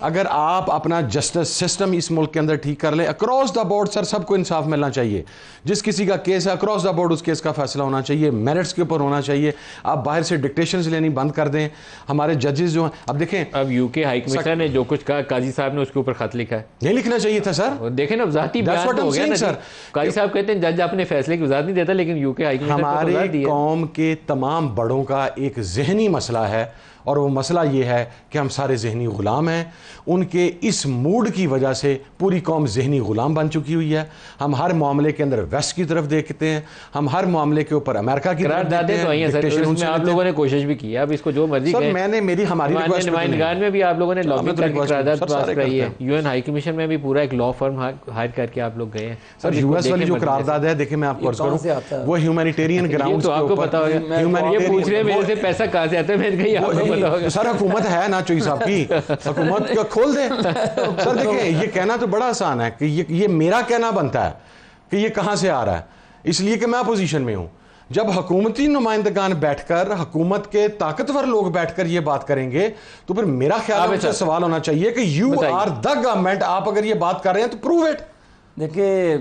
अगर आप अपना जस्टिस सिस्टम इस मुल्क के अंदर ठीक कर लें, अक्रॉस द बोर्ड सर, सबको इंसाफ मिलना चाहिए। जिस किसी का केस है अक्रॉस द बोर्ड उस केस का फैसला होना चाहिए, मेरिट्स के ऊपर होना चाहिए। आप बाहर से डिक्टेशंस लेनी बंद कर दें। हमारे जजेस जो हैं, अब देखें, अब यूके हाई कमिश्नर ने जो कुछ कहा, काजी साहब ने उसके ऊपर खत लिखा है। नहीं लिखना चाहिए था सर। देखें ना, ज़ाती बयान हो गया ना सर। काजी साहब कहते हैं जज अपने फैसले की वजाहत नहीं देता, लेकिन यूके हाई कमिश्नर हमारे कौम के तमाम बड़ों का एक जहनी मसला है, और वो मसला ये है कि हम सारे जहनी ग़ुलाम हैं। उनके इस मूड की वजह से पूरी कौम जहनी ग़ुलाम बन चुकी हुई है। हम हर मामले के अंदर वेस्ट की तरफ देखते हैं, हम हर मामले के ऊपर अमेरिका की तरफ देखते हैं। आप लोगों ने कोशिश भी की है, अब इसको जो मर्जी सर, मैंने मेरी हमारी नुमाइंदगान में भी आप लोगों ने लॉबी करके करारदाद पास कराई है। यूएन हाई कमीशन में भी पूरा एक लॉ फर्म हायर करके आप लोग गए हैं सर। यूएस वाली जो करारदाद है, देखिए मैं आपको अर्ज करूं, वो ह्यूमैनिटेरियन ग्राउंड्स तो आपको पता होगा। ये पूछ रहे मेरे से पैसा कहां से आता है, मैंने कहा आपको पता होगा सर। हुकूमत है ना चोई साहब की, हुकूमत को खोल दे सर। देखिए ये कहना तो बड़ा आसान है कि ये मेरा कहना बनता है कि ये कहां से आ रहा है, इसलिए कि मैं अपोजिशन में हूं। जब हुकूमती नुमाइंदगान बैठकर, हुकूमत के ताकतवर लोग बैठकर ये बात करेंगे, तो फिर मेरा ख्याल है सवाल होना चाहिए कि यू आर द गवर्नमेंट, आप अगर ये बात कर रहे हैं तो प्रूव इट। देखिए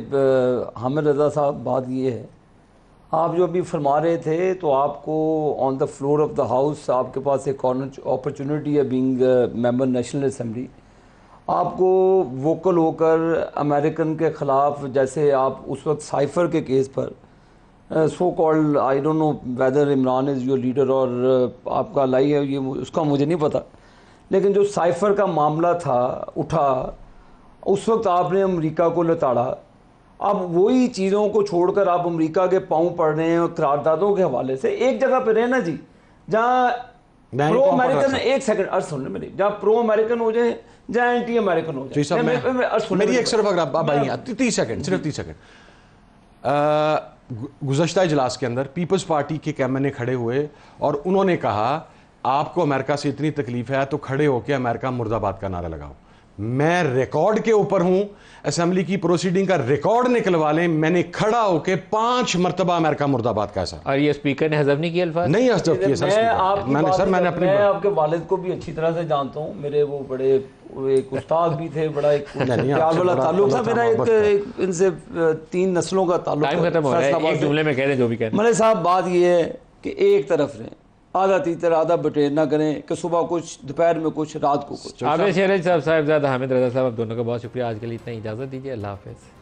हामिद रजा साहब, बात ये है, आप जो अभी फरमा रहे थे, तो आपको on the floor of the house आपके पास एक अपॉर्चुनिटी है, बीइंग मेंबर नेशनल असेंबली, आपको वोकल होकर अमेरिकन के ख़िलाफ़, जैसे आप उस वक्त साइफ़र के केस पर so called, I don't know whether Imran is your leader और आपका लाई है, ये उसका मुझे नहीं पता, लेकिन जो साइफ़र का मामला था उठा, उस वक्त आपने अमेरिका को लताड़ा। अब वही चीज़ों को छोड़कर आप अमेरिका के पाँव पड़ रहे हैं और करारदादों के हवाले से। एक जगह पे रहना जी, जहाँ प्रो अमेरिकन, एक सेकंड अर्ज सुन ले मेरी, जहाँ प्रो अमेरिकन हो जाए, जहाँ एंटी अमेरिकन हो जाए। मेरी एक सिर्फ, अगर आप आएंगे 30 सेकंड, सिर्फ 30 सेकंड। गुज़श्ता इजलास के अंदर पीपल्स पार्टी के कैबिनेट खड़े हुए और उन्होंने कहा आपको अमेरिका से इतनी तकलीफ है तो खड़े होकर अमेरिका मुर्दाबाद का नारा लगाओ। मैं रिकॉर्ड के ऊपर हूं, असेंबली की प्रोसीडिंग का रिकॉर्ड निकलवा लें, मैंने खड़ा होकर 5 मरतबा अमेरिका मुर्दाबाद का ऐसा। और ये स्पीकर ने हज़फ नहीं किया अल्फाज? नहीं हज़फ किया सर। मैं आपके वालिद को भी अच्छी तरह से जानता हूं, मेरे वो बड़े एक उस्ताद भी थे, बड़ा एक प्यार वाला ताल्लुक था मेरा, एक इनसे 3 नस्लों का ताल्लुक। टाइम खत्म हो रहा है, एक जुमले में कह दें जो भी कह दें। मलिक साहब, बात ये है कि एक तरफ रहें, आधा तीतर आधा बटेर ना करें कि सुबह कुछ, दोपहर में कुछ, रात को कुछ। आबिद शेरज साहब, साहिबजादा हामिद रजा साहब, आप दोनों का बहुत शुक्रिया। आज के लिए इतना इजाज़त दीजिए, अल्लाह हाफ़िज़।